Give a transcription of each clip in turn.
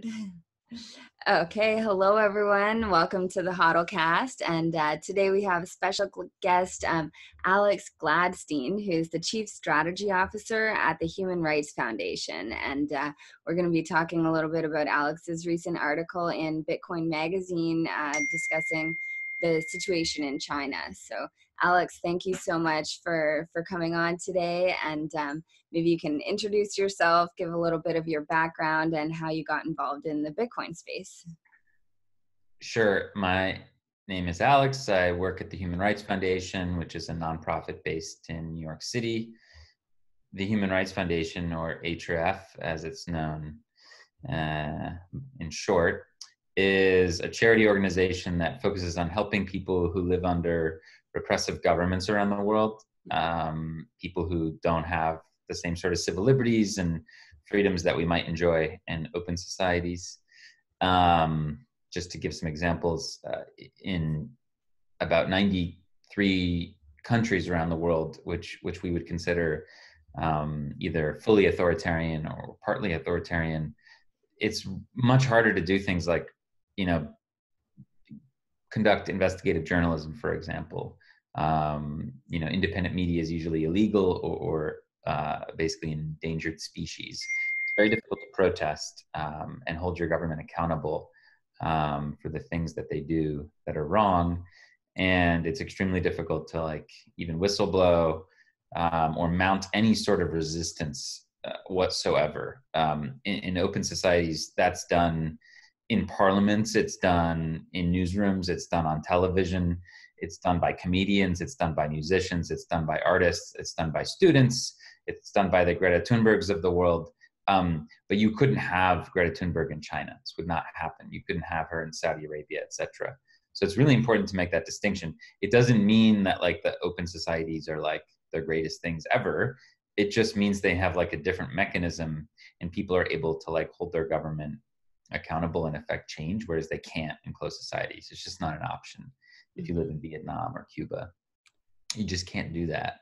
good. Okay, hello everyone. Welcome to the Hodlcast. And today we have a special guest, Alex Gladstein, who's the Chief Strategy Officer at the Human Rights Foundation. And we're going to be talking a little bit about Alex's recent article in Bitcoin Magazine discussing the situation in China. So Alex, thank you so much for coming on today. And maybe you can introduce yourself, give a little bit of your background and how you got involved in the Bitcoin space. Sure. My name is Alex. I work at the Human Rights Foundation, which is a nonprofit based in New York City. The Human Rights Foundation, or HRF as it's known in short, is a charity organization that focuses on helping people who live under repressive governments around the world, people who don't have the same sort of civil liberties and freedoms that we might enjoy in open societies. Just to give some examples, in about 93 countries around the world, which we would consider either fully authoritarian or partly authoritarian, it's much harder to do things like, conduct investigative journalism, for example. Independent media is usually illegal or basically an endangered species. It's very difficult to protest and hold your government accountable for the things that they do that are wrong. And it's extremely difficult to even whistleblow or mount any sort of resistance whatsoever. In open societies, that's done in parliaments, it's done in newsrooms, it's done on television, it's done by comedians, it's done by musicians, it's done by artists, it's done by students, it's done by the Greta Thunbergs of the world. But you couldn't have Greta Thunberg in China. This would not happen. You couldn't have her in Saudi Arabia, etc. So it's really important to make that distinction. It doesn't mean that the open societies are the greatest things ever. It just means they have a different mechanism, and people are able to hold their government accountable and affect change, whereas they can't in closed societies. It's just not an option. If you live in Vietnam or Cuba, you just can't do that.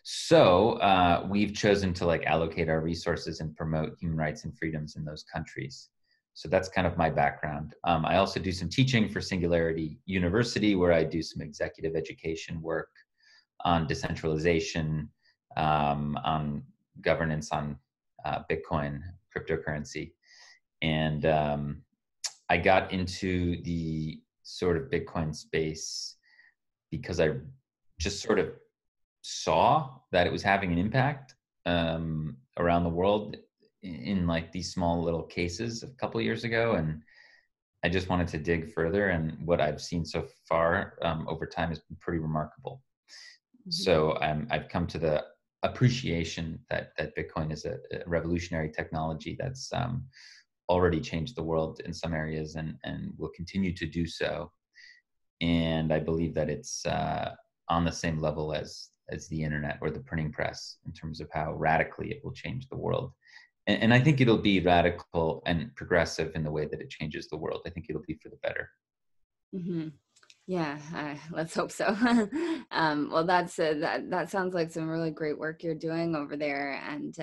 So we've chosen to allocate our resources and promote human rights and freedoms in those countries. So that's kind of my background. I also do some teaching for Singularity University, where I do some executive education work on decentralization, on governance, on Bitcoin, cryptocurrency. And I got into the sort of Bitcoin space because I just sort of saw that it was having an impact around the world in these small little cases a couple of years ago. And I just wanted to dig further. And what I've seen so far over time has been pretty remarkable. Mm-hmm. So I've come to the appreciation that Bitcoin is a revolutionary technology that's already changed the world in some areas and will continue to do so. And I believe that it's on the same level as the internet or the printing press in terms of how radically it will change the world. And I think it'll be radical and progressive in the way that it changes the world. I think it'll be for the better. Mm-hmm. Yeah, let's hope so. Well, that sounds like some really great work you're doing over there. And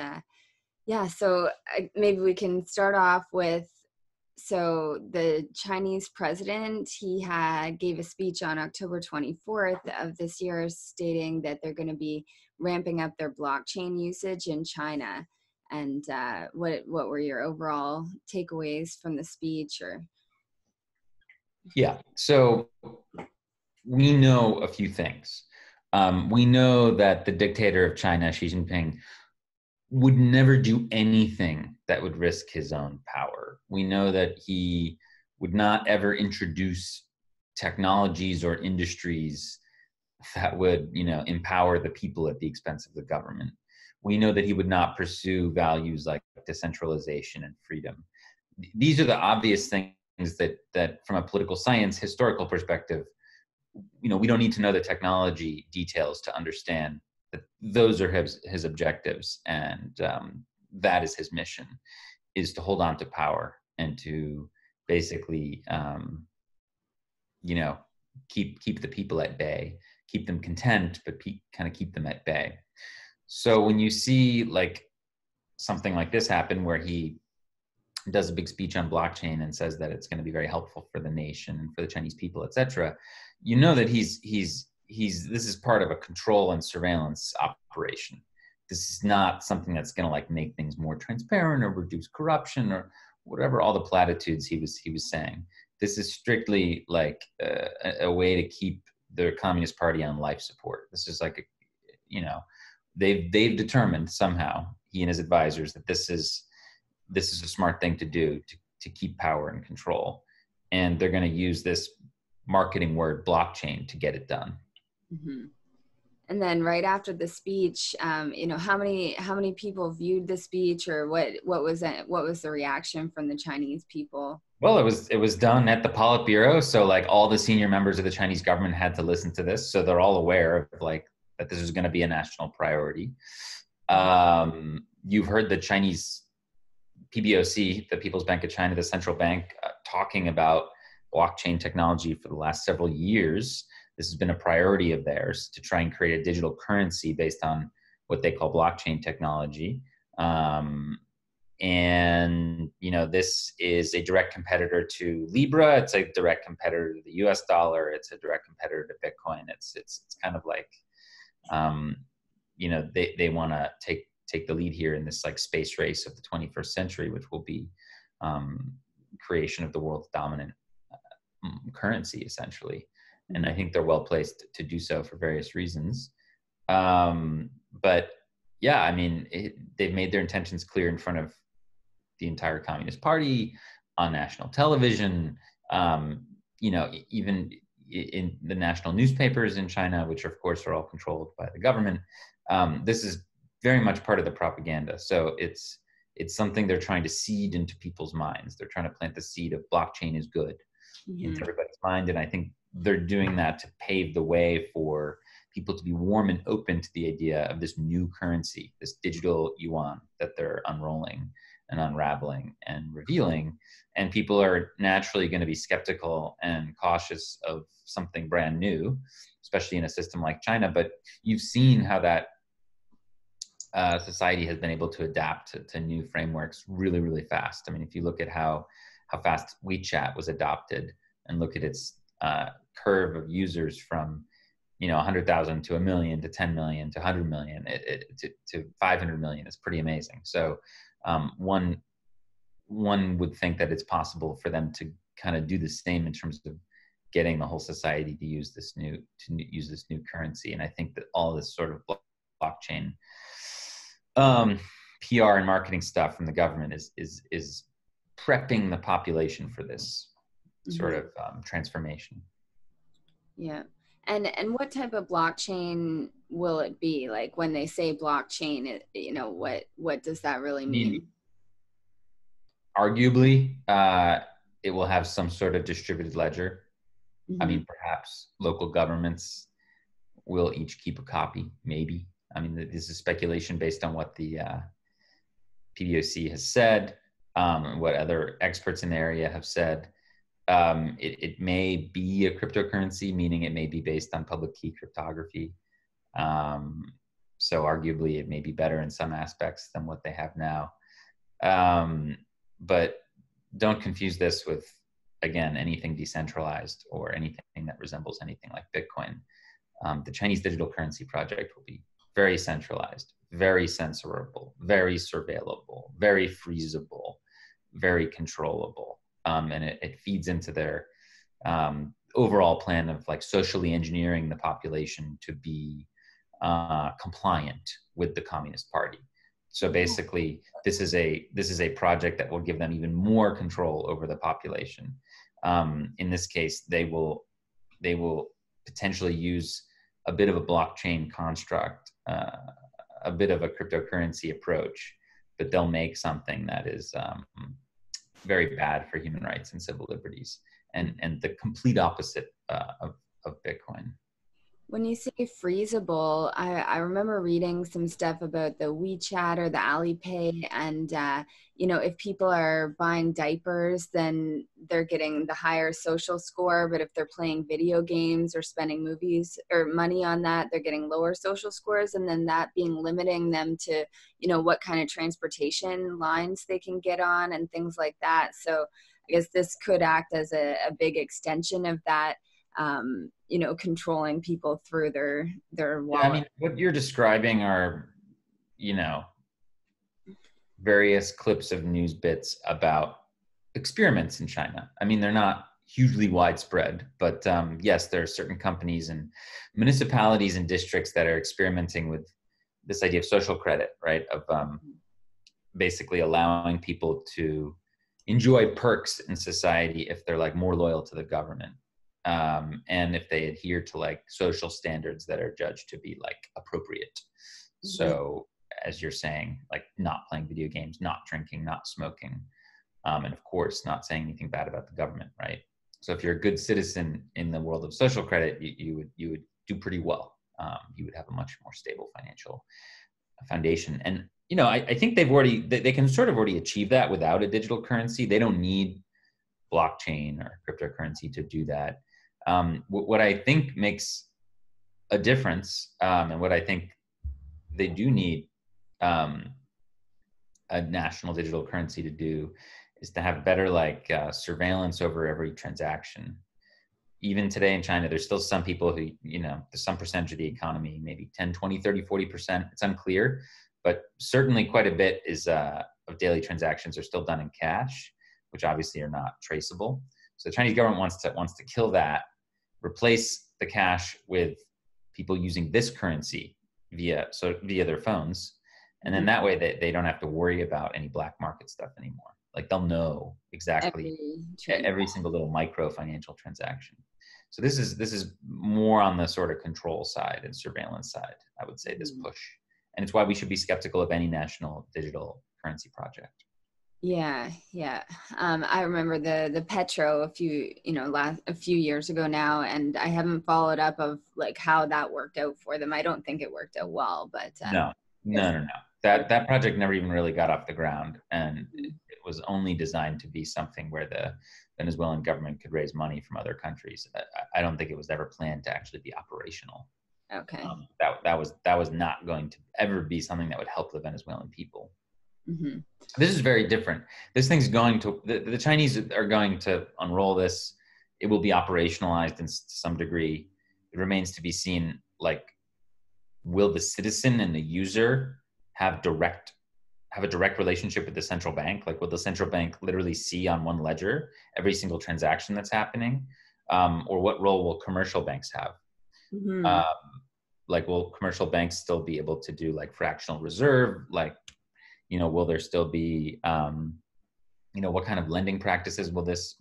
so maybe we can start off with, so the Chinese president, he gave a speech on October 24th of this year stating that they're going to be ramping up their blockchain usage in China. And what were your overall takeaways from the speech? Yeah, so we know a few things. We know that the dictator of China, Xi Jinping, would never do anything that would risk his own power. We know that he would not ever introduce technologies or industries that would, empower the people at the expense of the government. We know that he would not pursue values like decentralization and freedom. These are the obvious things that from a political science, historical perspective, we don't need to know the technology details to understand that those are his objectives, and that is his mission, is to hold on to power and to basically, keep the people at bay, keep them content, but kind of keep them at bay. So when you see something like this happen, where he does a big speech on blockchain and says that it's going to be very helpful for the nation and for the Chinese people, etc., you know that this is part of a control and surveillance operation. This is not something that's going to like make things more transparent or reduce corruption or whatever all the platitudes he was saying. This is strictly like a way to keep the Communist Party on life support. This is like they've determined somehow, he and his advisors, that this is a smart thing to do to keep power and control. And they're going to use this marketing word blockchain to get it done. Mm-hmm. And then right after the speech, how many people viewed the speech, or what was it? What was the reaction from the Chinese people? Well, it was done at the Politburo, so like all the senior members of the Chinese government had to listen to this, so they're all aware of like that this is going to be a national priority. You've heard the Chinese PBOC, the People's Bank of China, the central bank, talking about blockchain technology for the last several years. This has been a priority of theirs to try and create a digital currency based on what they call blockchain technology. And this is a direct competitor to Libra. It's a direct competitor to the US dollar. It's a direct competitor to Bitcoin. It's kind of like, they want to take the lead here in this like space race of the 21st century, which will be creation of the world's dominant currency, essentially. And I think they're well placed to do so for various reasons. But yeah, I mean, they've made their intentions clear in front of the entire Communist Party, on national television, even in the national newspapers in China, which of course are all controlled by the government. This is very much part of the propaganda. So it's something they're trying to seed into people's minds. They're trying to plant the seed of blockchain is good into everybody's mind. And I think they're doing that to pave the way for people to be warm and open to the idea of this new currency, this digital yuan that they're unrolling and unraveling and revealing. And people are naturally going to be skeptical and cautious of something brand new, especially in a system like China. But you've seen how that society has been able to adapt to new frameworks really, really fast. I mean, if you look at how fast WeChat was adopted and look at its curve of users from 100,000 to 1 million to 10 million to 100 million to 500 million is pretty amazing. So one would think that it's possible for them to kind of do the same in terms of getting the whole society to use this new currency. And I think that all this sort of blockchain PR and marketing stuff from the government is prepping the population for this sort of transformation. Yeah. And what type of blockchain will it be? Like when they say blockchain, what does that really mean? Arguably, it will have some sort of distributed ledger. I mean, perhaps local governments will each keep a copy, maybe. I mean, this is speculation based on what the PBOC has said, what other experts in the area have said. It may be a cryptocurrency, meaning it may be based on public key cryptography. So arguably it may be better in some aspects than what they have now. But don't confuse this with, again, anything decentralized or anything that resembles anything like Bitcoin. The Chinese digital currency project will be very centralized, very censorable, very surveillable, very freezable, very controllable. And it feeds into their overall plan of like socially engineering the population to be compliant with the Communist Party. So basically, this is a project that will give them even more control over the population. In this case, they will potentially use a bit of a blockchain construct, a bit of a cryptocurrency approach, but they'll make something that is very bad for human rights and civil liberties, and the complete opposite of Bitcoin. When you say freezable, I remember reading some stuff about the WeChat or the Alipay, and if people are buying diapers, then they're getting the higher social score. But if they're playing video games or spending movies or money on that, they're getting lower social scores, and then that being limiting them to, what kind of transportation lines they can get on and things like that. So I guess this could act as a big extension of that, controlling people through their Yeah, I wallet. mean, what you're describing are, you know, various clips of news bits about experiments in China. I mean, they're not hugely widespread, but yes, there are certain companies and municipalities and districts that are experimenting with this idea of social credit, right? Of basically allowing people to enjoy perks in society if they're like more loyal to the government. And if they adhere to like social standards that are judged to be like appropriate. Yeah. So as you're saying, like not playing video games, not drinking, not smoking, and of course not saying anything bad about the government, right? So if you're a good citizen in the world of social credit, you would do pretty well. You would have a much more stable financial foundation. And I think they can sort of already achieve that without a digital currency. They don't need blockchain or cryptocurrency to do that. What I think makes a difference, and what I think they do need um, a national digital currency to do, is to have better surveillance over every transaction. Even today in China, there's still some people who, there's some percentage of the economy, maybe 10, 20, 30, 40%, it's unclear, but certainly quite a bit of daily transactions are still done in cash, which obviously are not traceable. So the Chinese government wants to kill that, replace the cash with people using this currency via their phones. And then that way they don't have to worry about any black market stuff anymore. Like they'll know exactly every single little micro financial transaction. So this is more on the sort of control side and surveillance side, I would say, this push. And it's why we should be skeptical of any national digital currency project. Yeah, yeah. I remember the Petro a few years ago now, and I haven't followed up of like how that worked out for them. I don't think it worked out well, but No, yes. no, no, no. That project never even really got off the ground, and it was only designed to be something where the Venezuelan government could raise money from other countries. I don't think it was ever planned to actually be operational. Okay. That was not going to ever be something that would help the Venezuelan people. Mm-hmm. This is very different. This thing's going to the Chinese are going to unroll this. It will be operationalized to some degree. It remains to be seen. Like, will the citizen and the user have a direct relationship with the central bank? Like, will the central bank literally see on one ledger every single transaction that's happening? Or what role will commercial banks have? Mm-hmm. Like, will commercial banks still be able to do like fractional reserve? Like, will there still be, what kind of lending practices will this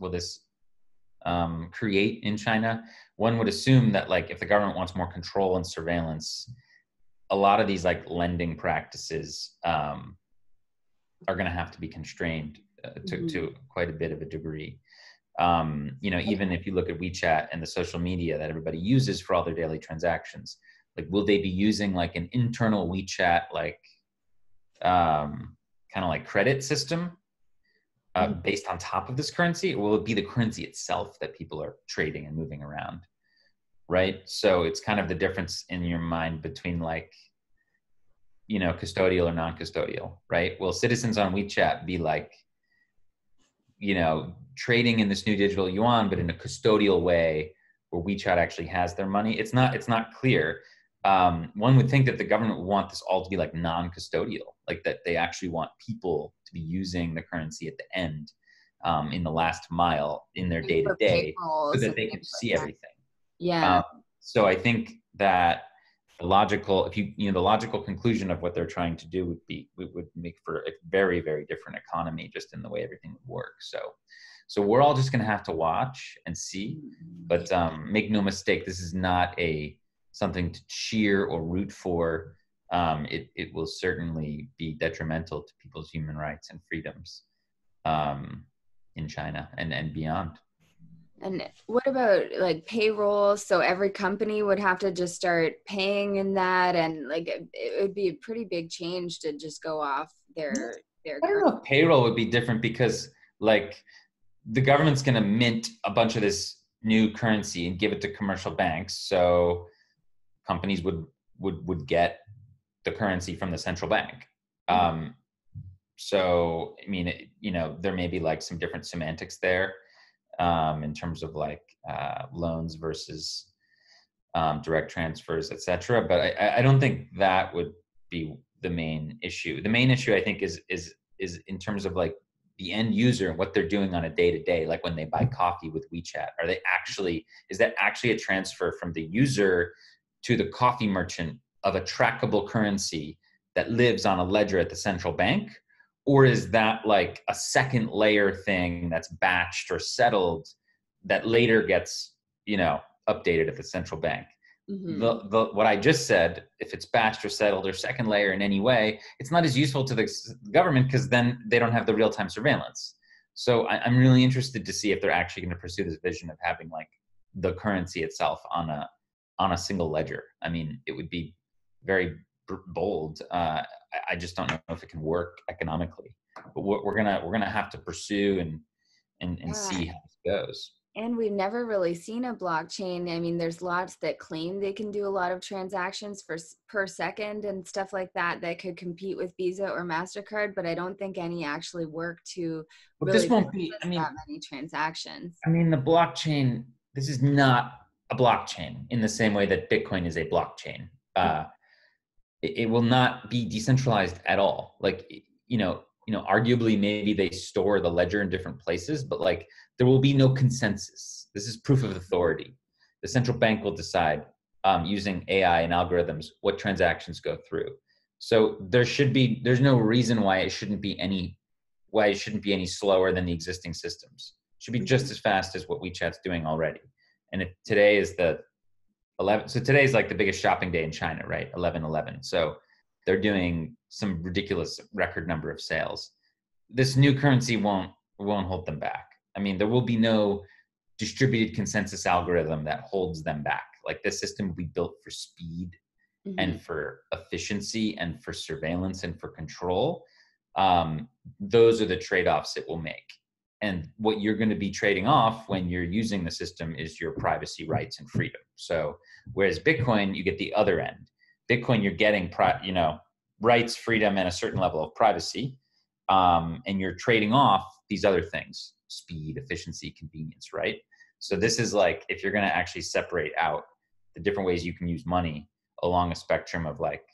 create in China? One would assume that like if the government wants more control and surveillance, a lot of these like lending practices are going to have to be constrained to quite a bit of a degree. Even if you look at WeChat and the social media that everybody uses for all their daily transactions, like will they be using like an internal WeChat like kind of like credit system based on top of this currency, or will it be the currency itself that people are trading and moving around? Right. So it's kind of the difference in your mind between like, custodial or non-custodial, right? Will citizens on WeChat be like, trading in this new digital yuan, but in a custodial way where WeChat actually has their money? It's not clear. One would think that the government would want this all to be like non-custodial, like that they actually want people to be using the currency at the end, in the last mile in their day to For day, so payrolls that and they can things see like that. everything. Yeah. So I think that the logical conclusion of what they're trying to do would make for a very, very different economy, just in the way everything would work. So we're all just going to have to watch and see, but make no mistake, this is not something to cheer or root for. It will certainly be detrimental to people's human rights and freedoms in China and beyond. And what about like payroll? So every company would have to just start paying in that, and like it would be a pretty big change to just go off their I don't current. know if payroll would be different because like the government's going to mint a bunch of this new currency and give it to commercial banks. So companies would get the currency from the central bank. Mhm. Um, so I mean, there may be like some different semantics there in terms of like loans versus direct transfers, etc. But I don't think that would be the main issue. The main issue, I think, is in terms of like the end user and what they're doing on a day to day, like when they buy coffee with WeChat. Is that actually a transfer from the user to the coffee merchant of a trackable currency that lives on a ledger at the central bank? Or is that like a second layer thing that's batched or settled that later gets, updated at the central bank? Mhm. What I just said, if it's batched or settled or second layer in any way, it's not as useful to the government because then they don't have the real time surveillance. So I'm really interested to see if they're actually going to pursue this vision of having like the currency itself on a single ledger. I mean, it would be very bold. I just don't know if it can work economically. But we're gonna have to pursue and Yeah. see how this goes. And we've never really seen a blockchain. I mean, there's lots that claim they can do a lot of transactions per second and stuff like that that could compete with Visa or MasterCard, but I don't think any actually work to But really this won't be. process that many transactions. The blockchain. This is not a blockchain in the same way that Bitcoin is a blockchain. It will not be decentralized at all. Like arguably maybe they store the ledger in different places, but like there will be no consensus. This is proof of authority. The central bank will decide using AI and algorithms what transactions go through. So there's no reason why it shouldn't be any slower than the existing systems. It should be just Mhm. as fast as what WeChat's doing already. And if today is the 11, so today's like the biggest shopping day in China, right? 11/11. So they're doing some ridiculous record number of sales. This new currency won't hold them back. There will be no distributed consensus algorithm that holds them back. Like this system will be built for speed Mhm. and for efficiency and for surveillance and for control. Those are the trade-offs it will make. And what you're going to be trading off when you're using the system is your privacy rights and freedom. So whereas Bitcoin, you get the other end. Bitcoin, you're getting rights, freedom, and a certain level of privacy, and you're trading off these other things: speed, efficiency, convenience. Right. So this is like if you're going to actually separate out the different ways you can use money along a spectrum of like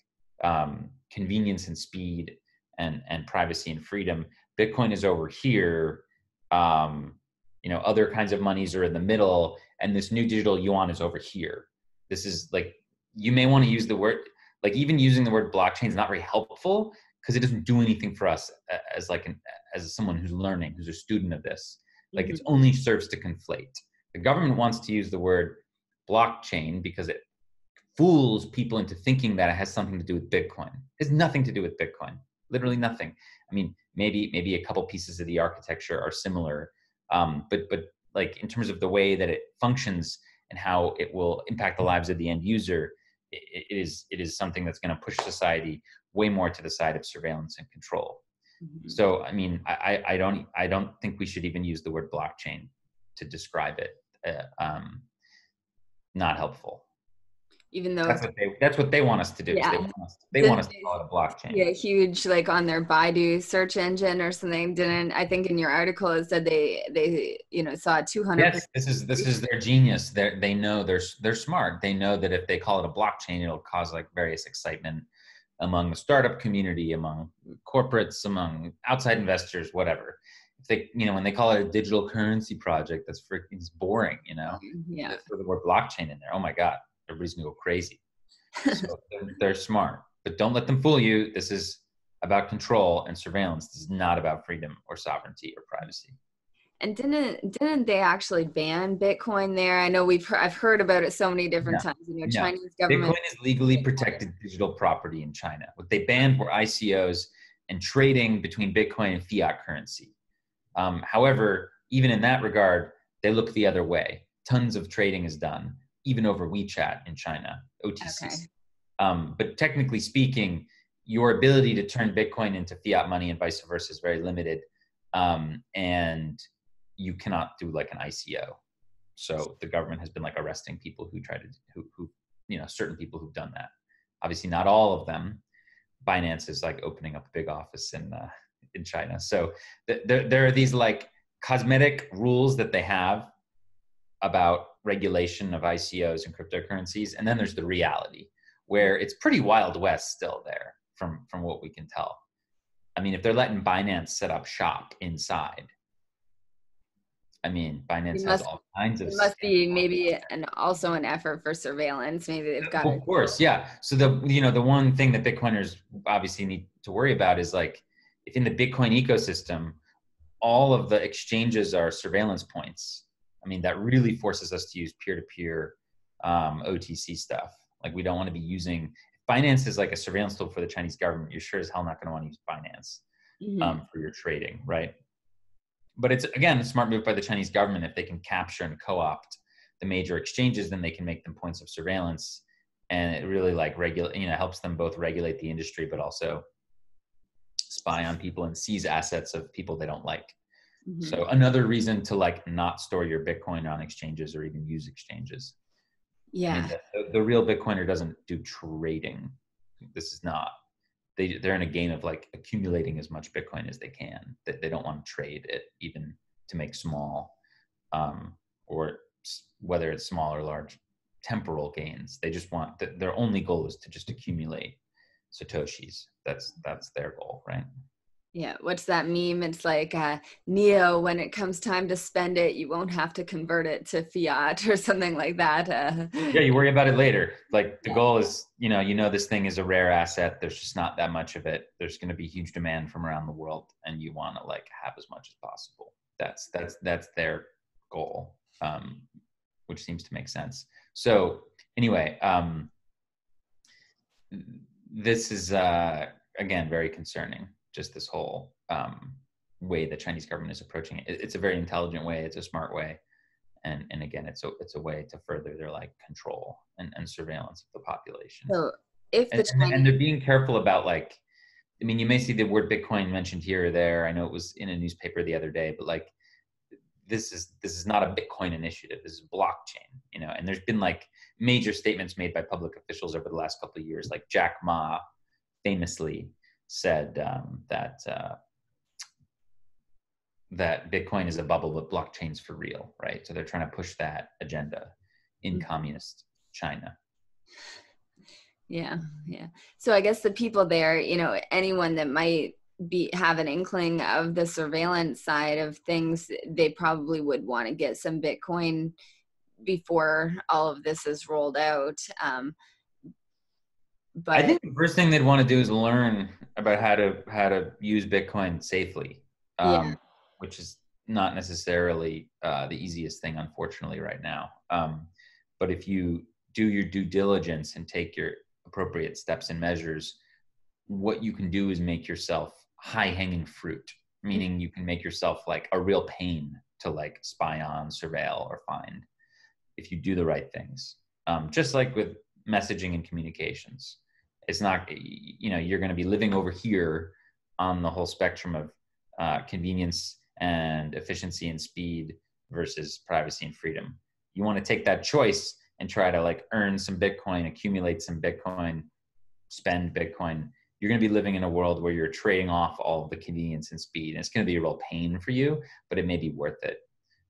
convenience and speed and privacy and freedom. Bitcoin is over here. Other kinds of monies are in the middle, and this new digital yuan is over here. This is like you may want to use the word like even using the word blockchain is not very helpful because it doesn't do anything for us as like as someone who's learning, who's a student of this. Like it Mhm. only serves to conflate. The government wants to use the word blockchain because it fools people into thinking that it has something to do with Bitcoin. It has nothing to do with Bitcoin. Literally nothing. Maybe a couple pieces of the architecture are similar, but like in terms of the way that it functions and how it will impact the lives of the end user, it is something that's going to push society way more to the side of surveillance and control. Mhm. So I don't think we should even use the word blockchain to describe it. Not helpful. Even though That's what they want us to do. Is yeah, they want us to didn't call it a blockchain. yeah, huge like on their Baidu search engine or something. Didn't I think in your article it said they saw a 200%. Yes, this is their genius. They know they're smart. They know that if they call it a blockchain, it'll cause like various excitement among the startup community, among corporates, among outside investors, whatever. If when they call it a digital currency project, that's freaking it's boring. Yeah. They throw the word blockchain in there. Oh my god, everybody's gonna go crazy. So they're smart, but don't let them fool you. This is about control and surveillance. This is not about freedom or sovereignty or privacy. And didn't they actually ban Bitcoin there? I know I've heard about it so many different No, times. no. Chinese government. Bitcoin is legally protected digital property in China. What they banned were ICOs and trading between Bitcoin and fiat currency. However, even in that regard, they look the other way. Tons of trading is done, even over WeChat in China, Okay. OTCs. But technically speaking, your ability to turn Bitcoin into fiat money and vice versa is very limited. And you cannot do like an ICO. So the government has been like arresting people who try to, who certain people who've done that. Obviously not all of them. Binance is like opening up a big office in China. So there are these like cosmetic rules that they have about regulation of ICOs and cryptocurrencies. And then there's the reality where it's pretty Wild West still there from what we can tell. I mean, if they're letting Binance set up shop inside, I mean, Binance It has must all kinds of it must scams. be maybe also an effort for surveillance. Maybe they've got Of course, yeah. So the one thing that Bitcoiners obviously need to worry about is like if in the Bitcoin ecosystem, all of the exchanges are surveillance points. I mean, that really forces us to use peer-to-peer OTC stuff. Like we don't want to be using Binance is like a surveillance tool for the Chinese government. You're sure as hell not going to want to use Binance for your trading, right? But it's again a smart move by the Chinese government. If they can capture and co-opt the major exchanges, then they can make them points of surveillance, and it really like helps them both regulate the industry, but also spy on people and seize assets of people they don't like. So another reason to like not store your Bitcoin on exchanges or even use exchanges. Yeah. I mean, the real Bitcoiner doesn't do trading. This is not. They're in a game of like accumulating as much Bitcoin as they can. That they don't want to trade it even to make small, or whether it's small or large, temporal gains. They just want their only goal is to just accumulate Satoshis. That's their goal, right? Yeah. What's that meme? It's like Neo, when it comes time to spend it, you won't have to convert it to fiat or something like that. Yeah, you worry about it later. Like the goal is, this thing is a rare asset. There's just not that much of it. There's going to be huge demand from around the world, and you want to like have as much as possible. That's their goal, which seems to make sense. So anyway, this is again very concerning. Just this whole way the Chinese government is approaching it. It's a very intelligent way. It's a smart way. And again, it's a way to further their like control and surveillance of the population. So if the And Chinese, they're being careful about like, I mean, you may see the word Bitcoin mentioned here or there. I know it was in a newspaper the other day, but like, this is not a Bitcoin initiative. This is blockchain, and there's been like major statements made by public officials over the last couple of years. Like Jack Ma famously said that Bitcoin is a bubble, but blockchain's for real, right? So they're trying to push that agenda in communist China. Yeah. So I guess the people there, anyone that might have an inkling of the surveillance side of things, they probably would want to get some Bitcoin before all of this is rolled out. I But think the first thing they'd want to do is learn about how to use Bitcoin safely, yeah, which is not necessarily the easiest thing, unfortunately, right now. But if you do your due diligence and take your appropriate steps and measures, what you can do is make yourself high-hanging fruit, meaning you can make yourself like a real pain to like spy on, surveil, or find if you do the right things. Just like with messaging and communications. It's not, you're going to be living over here on the whole spectrum of convenience and efficiency and speed versus privacy and freedom. You want to take that choice and try to like earn some Bitcoin, accumulate some Bitcoin, spend Bitcoin. You're going to be living in a world where you're trading off all of the convenience and speed. And it's going to be a real pain for you, but it may be worth it.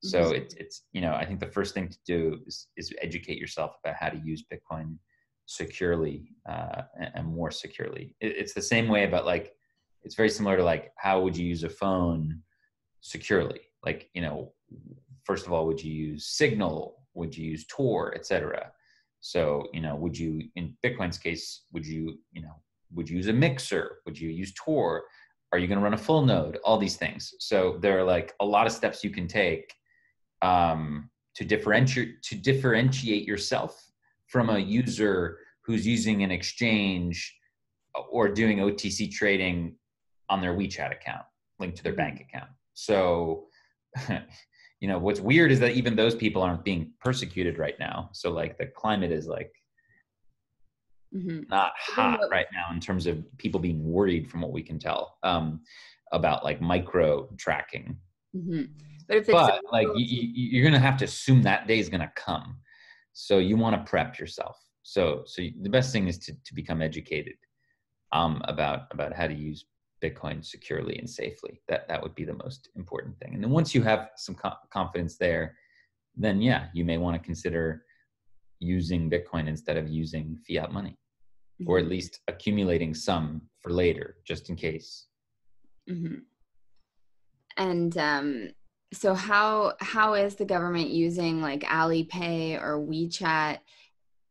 So it's I think the first thing to do is educate yourself about how to use Bitcoin securely and more securely. It's the same way about like, it's very similar to like, how would you use a phone securely? Like, first of all, would you use Signal? Would you use Tor, etc.? So, would you, in Bitcoin's case, would you use a mixer? Would you use Tor? Are you going to run a full node? All these things. So there are like a lot of steps you can take to differentiate yourself from a user who's using an exchange or doing OTC trading on their WeChat account linked to their bank account. So, what's weird is that even those people aren't being persecuted right now. So like the climate is like Mm-hmm. not hot right now in terms of people being worried from what we can tell about like micro tracking. Mm-hmm. But if it's But like you're going to have to assume that day is going to come. So you want to prep yourself. So the best thing is to become educated about how to use Bitcoin securely and safely. That would be the most important thing. And then once you have some confidence there, then yeah, you may want to consider using Bitcoin instead of using fiat money, or at least accumulating some for later, just in case. Mm-hmm. And so how is the government using like Alipay or WeChat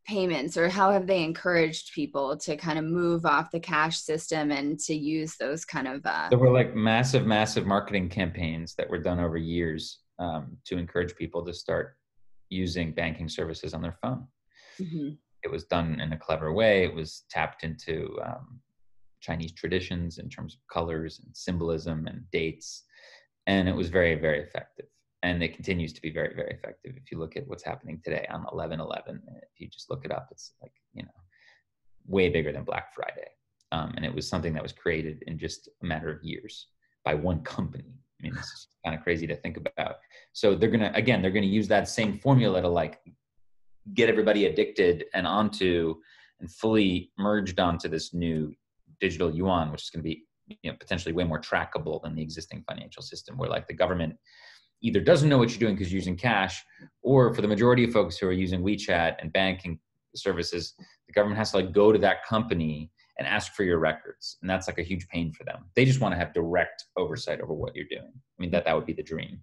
payments, or how have they encouraged people to kind of move off the cash system and to use those kind of There were like massive marketing campaigns that were done over years to encourage people to start using banking services on their phone. Mm-hmm. It was done in a clever way. It was tapped into Chinese traditions in terms of colors and symbolism and dates. And it was very, very effective. And it continues to be very, very effective. If you look at what's happening today on 11/11, if you just look it up, it's like, way bigger than Black Friday. And it was something that was created in just a matter of years by one company. I mean, this is kind of crazy to think about. So they're going to use that same formula to like get everybody addicted and onto and fully merged onto this new digital yuan, which is going to be potentially way more trackable than the existing financial system, where like the government either doesn't know what you're doing because you're using cash, or for the majority of folks who are using WeChat and banking services, the government has to like go to that company and ask for your records. And that's like a huge pain for them. They just want to have direct oversight over what you're doing. I mean, that would be the dream.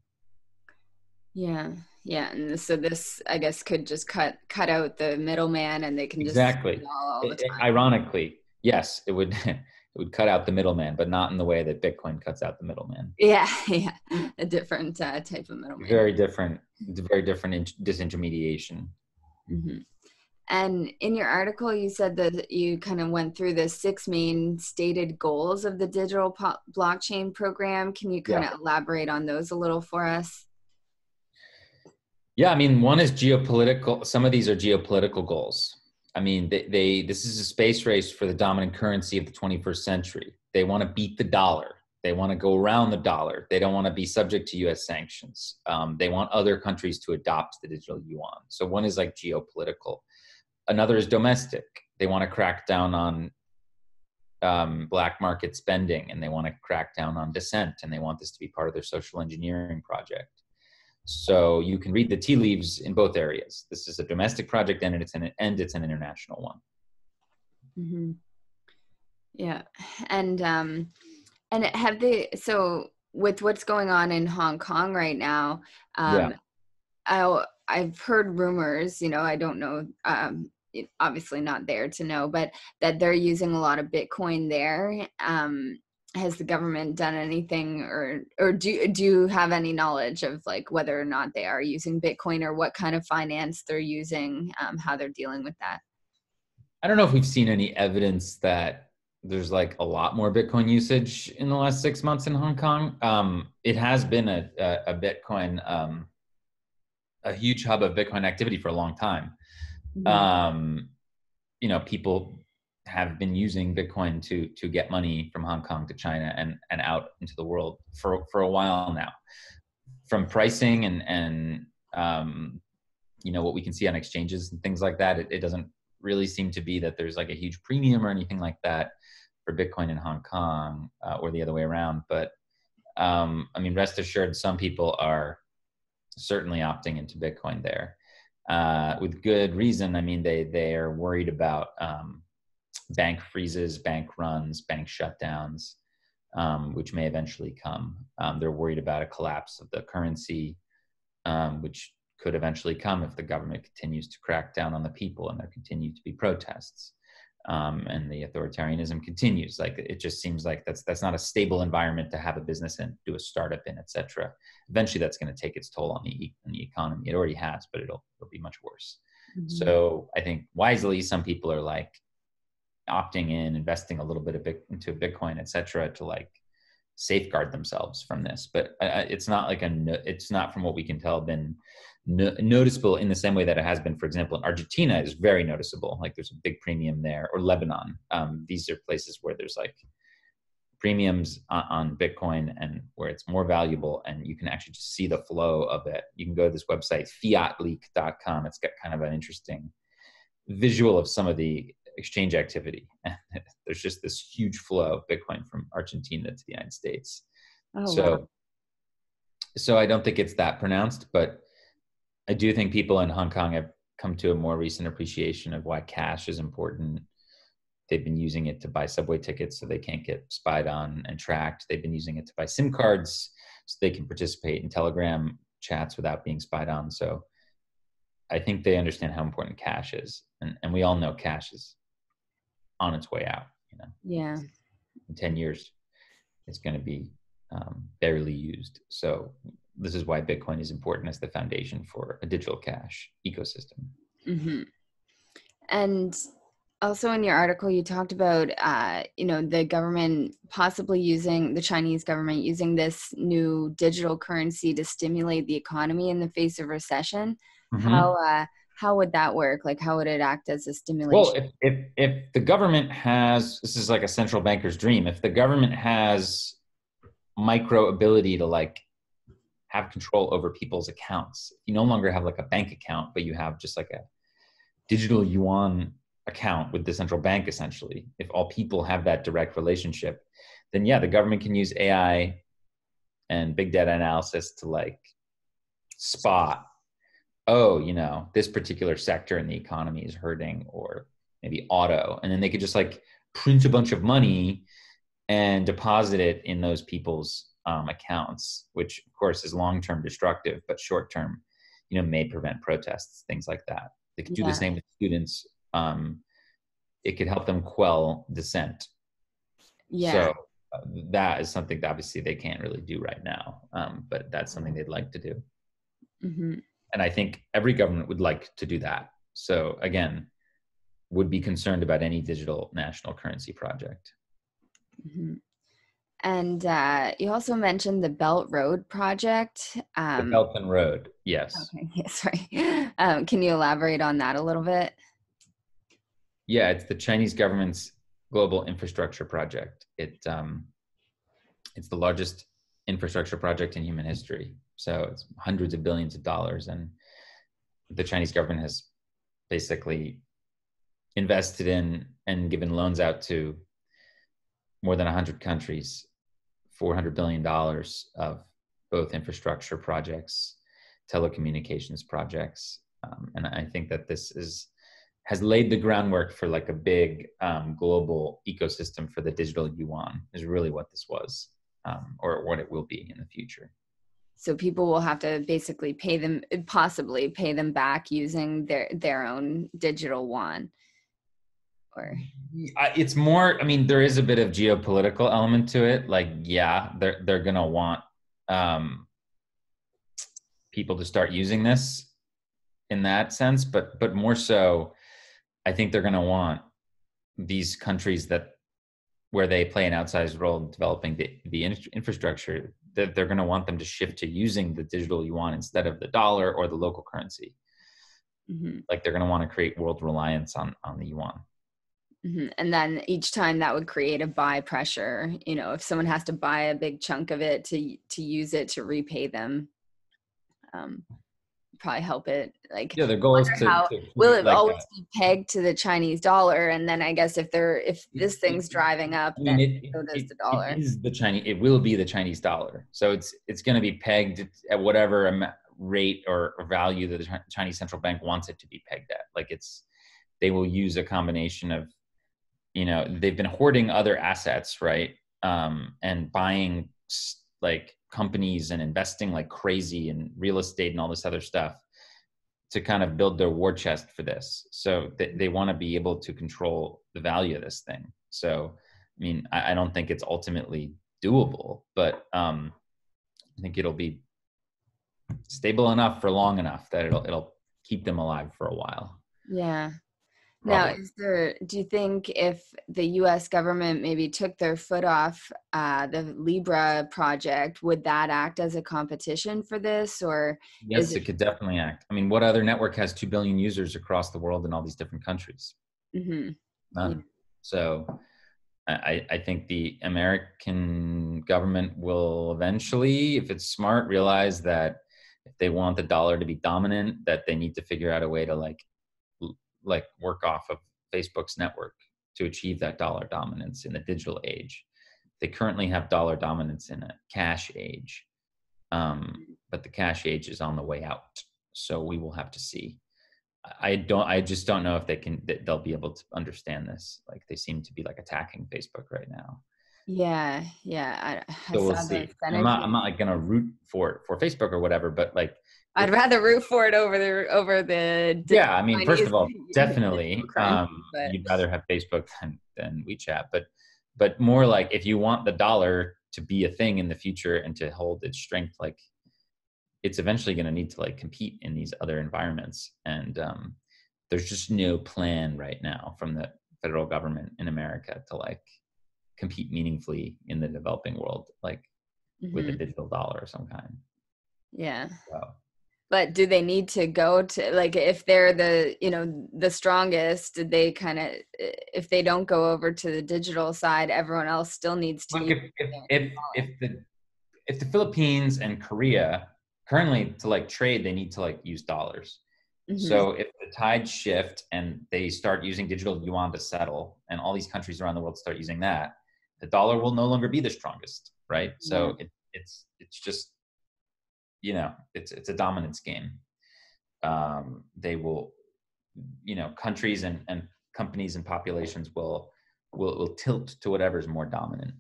Yeah. Yeah. And so this, I guess, could just cut out the middleman, and they can just Exactly. do it all the time. Ironically, yes, it would it would cut out the middleman, but not in the way that Bitcoin cuts out the middleman. Yeah. Yeah. A different type of middleman. Very different disintermediation. Mm-hmm. And in your article, you said that you kind of went through the 6 main stated goals of the digital blockchain program. Can you kind of elaborate on those a little for us? Yeah, I mean, one is geopolitical. Some of these are geopolitical goals. I mean, this is a space race for the dominant currency of the 21st century. They want to beat the dollar. They want to go around the dollar. They don't want to be subject to U.S. sanctions. They want other countries to adopt the digital yuan. So one is like geopolitical. Another is domestic. They want to crack down on black market spending, and they want to crack down on dissent, and they want this to be part of their social engineering project. So you can read the tea leaves in both areas. This is a domestic project, and it's an international one. Mm-hmm. Yeah, and have they, so with what's going on in Hong Kong right now, I've heard rumors, I don't know, obviously not there to know, but that they're using a lot of Bitcoin there. Has the government done anything, or do you have any knowledge of like whether or not they are using Bitcoin, or what kind of finance they're using, how they're dealing with that? I don't know if we've seen any evidence that there's like a lot more Bitcoin usage in the last 6 months in Hong Kong. It has been a Bitcoin, a huge hub of Bitcoin activity for a long time. Mm-hmm. People have been using Bitcoin to get money from Hong Kong to China and out into the world for a while now. From pricing and what we can see on exchanges and things like that, it doesn't really seem to be that there's like a huge premium or anything like that for Bitcoin in Hong Kong, or the other way around. But rest assured, some people are certainly opting into Bitcoin there, with good reason. I mean, they are worried about bank freezes, bank runs, bank shutdowns, which may eventually come. They're worried about a collapse of the currency, which could eventually come if the government continues to crack down on the people and there continue to be protests, and the authoritarianism continues. Like, it just seems like that's not a stable environment to have a business and do a startup in, etc. Eventually, that's going to take its toll on the economy. It already has, but it'll be much worse. Mm-hmm. So I think wisely, some people are like opting in, investing a little bit into Bitcoin, etc., to like safeguard themselves from this. But it's not like it's not, from what we can tell, been noticeable in the same way that it has been, for example, in Argentina is very noticeable. Like there's a big premium there, or Lebanon. These are places where there's like premiums on Bitcoin and where it's more valuable, and you can actually just see the flow of it. You can go to this website, fiatleak.com. It's got kind of an interesting visual of some of the exchange activity. There's just this huge flow of Bitcoin from Argentina to the United States. Oh, wow. So I don't think it's that pronounced, but I do think people in Hong Kong have come to a more recent appreciation of why cash is important. They've been using it to buy subway tickets so they can't get spied on and tracked. They've been using it to buy SIM cards so they can participate in Telegram chats without being spied on. So I think they understand how important cash is. And we all know cash is on its way out. Yeah. In 10 years, it's going to be barely used. So this is why Bitcoin is important as the foundation for a digital cash ecosystem. Mm-hmm. And also in your article, you talked about, the government possibly the Chinese government using this new digital currency to stimulate the economy in the face of recession. Mm-hmm. How would that work? Like, how would it act as a Well, stimulation? if the government has, this is like a central banker's dream. If the government has micro ability to like have control over people's accounts, you no longer have like a bank account, but you have just like a digital yuan account with the central bank, essentially. If all people have that direct relationship, then yeah, the government can use AI and big data analysis to like spot, oh, this particular sector in the economy is hurting, or maybe auto. And then they could just like print a bunch of money and deposit it in those people's accounts, which of course is long-term destructive, but short-term, may prevent protests, things like that. They could do the Yeah. same with students. It could help them quell dissent. Yeah. So that is something that obviously they can't really do right now, but that's something they'd like to do. Mm-hmm. And I think every government would like to do that. So again, would be concerned about any digital national currency project. Mm-hmm. And you also mentioned the Belt Road project. The Belt and Road, yes. Okay, yeah, sorry. Can you elaborate on that a little bit? Yeah, it's the Chinese government's global infrastructure project. It's the largest infrastructure project in human history. So it's hundreds of billions of dollars, and the Chinese government has basically invested in and given loans out to more than 100 countries, $400 billion of both infrastructure projects, telecommunications projects. And I think that this has laid the groundwork for like a big global ecosystem for the digital yuan, is really what this was, or what it will be in the future. So people will have to basically possibly pay them back using their own digital yuan. Or It's more, I mean, there is a bit of geopolitical element to it. Like, yeah, they're gonna want people to start using this in that sense, but more so, I think they're gonna want these countries where they play an outsized role in developing the infrastructure, that they're gonna want them to shift to using the digital yuan instead of the dollar or the local currency. mm-hmm. Like they're gonna want to create world reliance on the yuan. Mm-hmm. And then each time that would create a buy pressure, if someone has to buy a big chunk of it to use it to repay them, probably help it. Like, Yeah, the goal is wonder how to will create it like always be pegged to the Chinese dollar? And then I guess if this thing's driving up, I then mean, so does the it dollar. is the Chinese. It will be the Chinese dollar. So it's going to be pegged at whatever rate or value that the Chinese central bank wants it to be pegged at. Like they will use a combination of, they've been hoarding other assets, right, and buying like companies and investing like crazy in real estate and all this other stuff to kind of build their war chest for this. So they want to be able to control the value of this thing. So, I mean, I don't think it's ultimately doable, but I think it'll be stable enough for long enough that it'll keep them alive for a while. Yeah. Now, problem. do you think if the US government maybe took their foot off the Libra project, would that act as a competition for this, or is Yes, it? it could definitely act. I mean, what other network has 2 billion users across the world in all these different countries? Hmm. Yeah. None. So I think the American government will eventually, if it's smart, realize that if they want the dollar to be dominant, that they need to figure out a way to like work off of Facebook's network to achieve that dollar dominance in the digital age. They currently have dollar dominance in a cash age, but the cash age is on the way out. So we will have to see. I just don't know if they'll be able to understand this. Like they seem to be like attacking Facebook right now. Yeah, yeah. I So we'll saw the see. Senate. I'm not like gonna root for Facebook or whatever, but like I'd if rather root for it over the yeah, I mean, first Chinese of all, digital definitely, currency, but you'd rather have Facebook than WeChat, but more like if you want the dollar to be a thing in the future and to hold its strength, like it's eventually going to need to like compete in these other environments, and there's just no plan right now from the federal government in America to like compete meaningfully in the developing world, like with a hmm, digital dollar of some kind. yeah. So But do they need to go to, like, if they're the strongest, did they kind of, if they don't go over to the digital side, everyone else still needs to look, use if their dollar. if the Philippines and Korea currently to like trade, they need to like use dollars. Hmm. So if the tides shift and they start using digital yuan to settle, and all these countries around the world start using that, the dollar will no longer be the strongest, right? Yeah. So it's just it's a dominance game. They will, countries and companies and populations will tilt to whatever's more dominant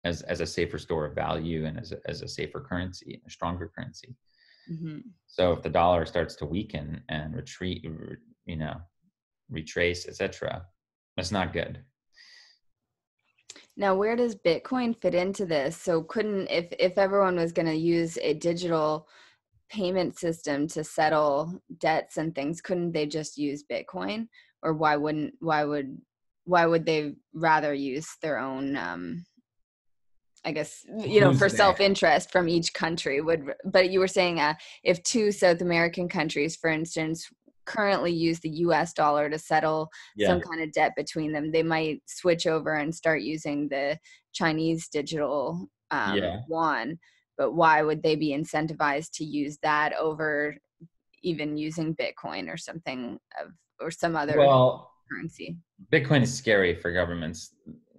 as a safer store of value and as a safer currency, a stronger currency. Hmm. So if the dollar starts to weaken and retreat, you know, retrace, etc., that's not good. Now, where does Bitcoin fit into this? So couldn't, if everyone was going to use a digital payment system to settle debts and things, couldn't they just use Bitcoin? Or why would they rather use their own, I guess, Who's for there? self-interest from each country would, but you were saying if two South American countries, for instance, currently use the US dollar to settle some Yeah, kind of debt between them, they might switch over and start using the Chinese digital yeah. yuan. But why would they be incentivized to use that over even using Bitcoin or something or some other Well, currency? Bitcoin is scary for governments.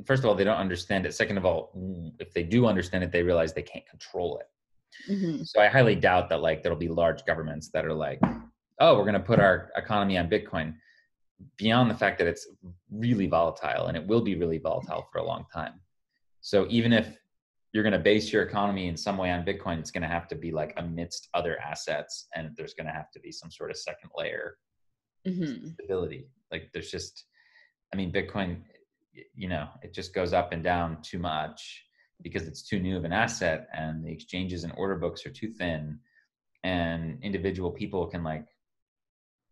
First of all, they don't understand it. Second of all, if they do understand it, they realize they can't control it. Hmm. So I highly doubt that like there'll be large governments that are like, oh, we're going to put our economy on Bitcoin. Beyond the fact that it's really volatile and it will be really volatile for a long time. So even if you're going to base your economy in some way on Bitcoin, it's going to have to be like amidst other assets, and there's going to have to be some sort of second layer Hmm. stability. Like there's just, I mean, Bitcoin, it just goes up and down too much because it's too new of an asset, and the exchanges and order books are too thin, and individual people can like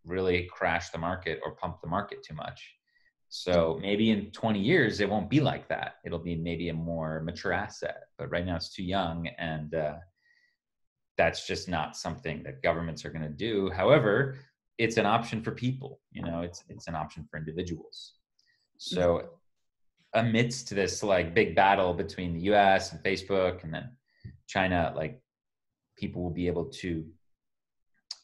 really crash the market or pump the market too much. So maybe in 20 years, it won't be like that. It'll be maybe a more mature asset. But right now, it's too young. And that's just not something that governments are going to do. However, it's an option for people. It's an option for individuals. So amidst this like big battle between the US and Facebook and then China, like people will be able to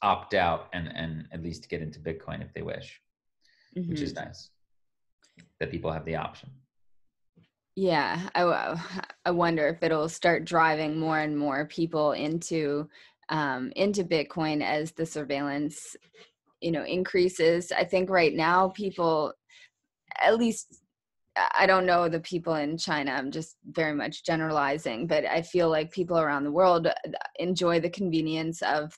opt out and at least get into Bitcoin if they wish, which is Hmm. nice that people have the option. Yeah, I wonder if it'll start driving more and more people into Bitcoin as the surveillance, increases. I think right now people, at least I don't know the people in China, I'm just very much generalizing, but I feel like people around the world enjoy the convenience of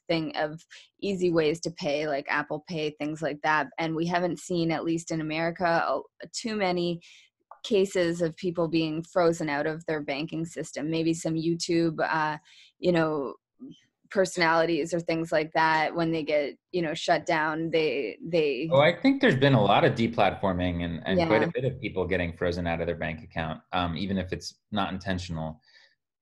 easy ways to pay, like Apple Pay, things like that. And we haven't seen, at least in America, too many cases of people being frozen out of their banking system. Maybe some YouTube, you know, personalities or things like that, when they get, shut down, Oh, I think there's been a lot of deplatforming and quite a yeah. bit of people getting frozen out of their bank account, even if it's not intentional.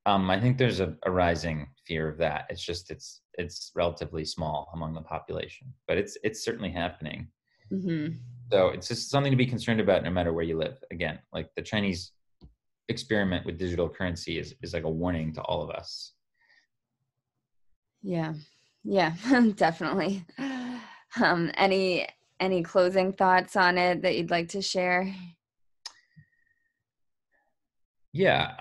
I think there's a rising fear of that. It's just it's relatively small among the population, but it's certainly happening. Hmm. So it's just something to be concerned about no matter where you live. Again, like the Chinese experiment with digital currency is like a warning to all of us. Yeah. Yeah, definitely. Any closing thoughts on it that you'd like to share? Yeah,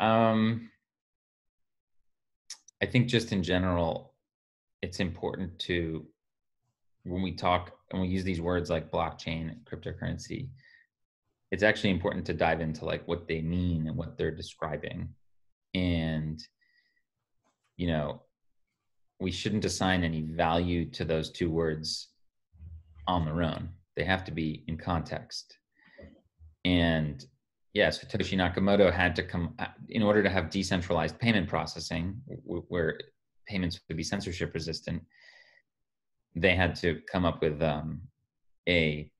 I think just in general, it's important to, when we talk and we use these words like blockchain, cryptocurrency, it's actually important to dive into like what they mean and what they're describing. And, you know, we shouldn't assign any value to those two words on their own. They have to be in context. And yes, Satoshi Nakamoto had to come in order to have decentralized payment processing where payments would be censorship resistant. They had to come up with a,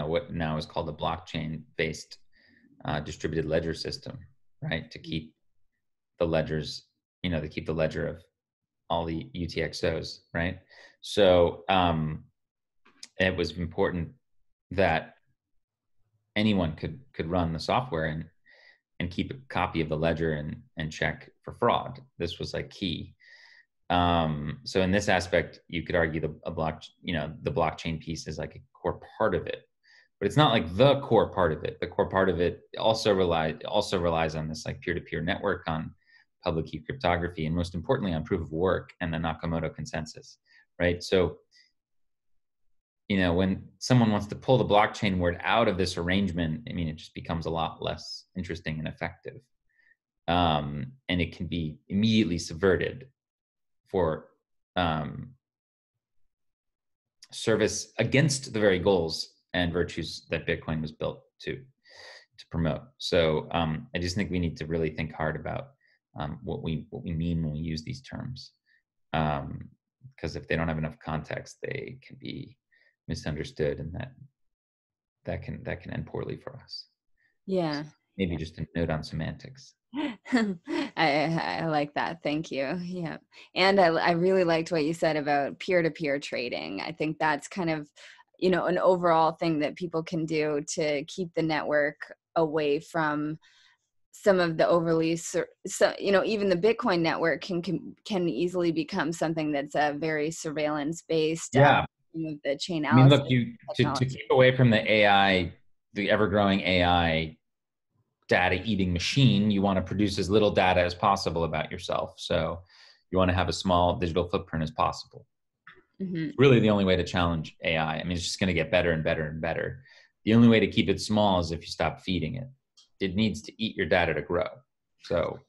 what now is called a blockchain based distributed ledger system, right? To keep the ledgers, to keep the ledger of all the UTXOs, right? So it was important that anyone could run the software and keep a copy of the ledger and check for fraud. This was like key. So in this aspect, you could argue the blockchain piece is like a core part of it, but it's not like the core part of it. The core part of it also relies on this like peer-to-peer network, on public key cryptography, and most importantly on proof of work and the Nakamoto consensus, right? So, when someone wants to pull the blockchain word out of this arrangement, I mean, it just becomes a lot less interesting and effective. And it can be immediately subverted for service against the very goals and virtues that Bitcoin was built to promote. So I just think we need to really think hard about what we mean when we use these terms, because if they don't have enough context, they can be misunderstood, and that can end poorly for us. Yeah. Maybe just a note on semantics. I like that. Thank you. Yeah. And I really liked what you said about peer-to-peer trading. I think that's kind of, an overall thing that people can do to keep the network away from some of the overly, so, even the Bitcoin network can easily become something that's a very surveillance based, Yeah. the I mean, Chainalysis look, you to technology. keep away from the AI, the ever-growing AI data eating machine, you want to produce as little data as possible about yourself. So you want to have a small digital footprint as possible. Hmm. It's really the only way to challenge AI. I mean, it's just going to get better and better and better. The only way to keep it small is if you stop feeding it. It needs to eat your data to grow. So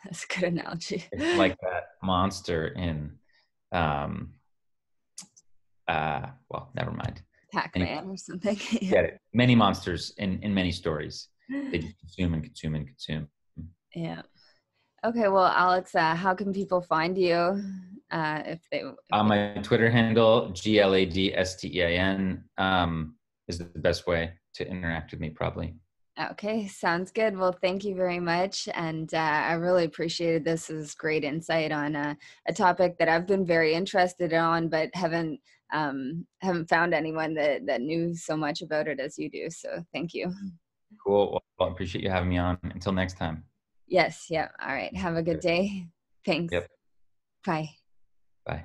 That's a good analogy. it's like that monster in, well, never mind. Anyway, Pac-Man or something. Yeah. get it. Many monsters in many stories. They just consume and consume and consume. Yeah. Okay. Well, Alex, how can people find you if they? My Twitter handle, GLADSTEIN, is the best way to interact with me, probably. Okay, sounds good. Well, thank you very much, and I really appreciated this. This is great insight on a topic that I've been very interested on, but haven't found anyone that knew so much about it as you do. So, thank you. Cool. Well, I appreciate you having me on. Until next time. Yes. Yeah. All right. Have a good day. Thanks. Yep. Bye. Bye.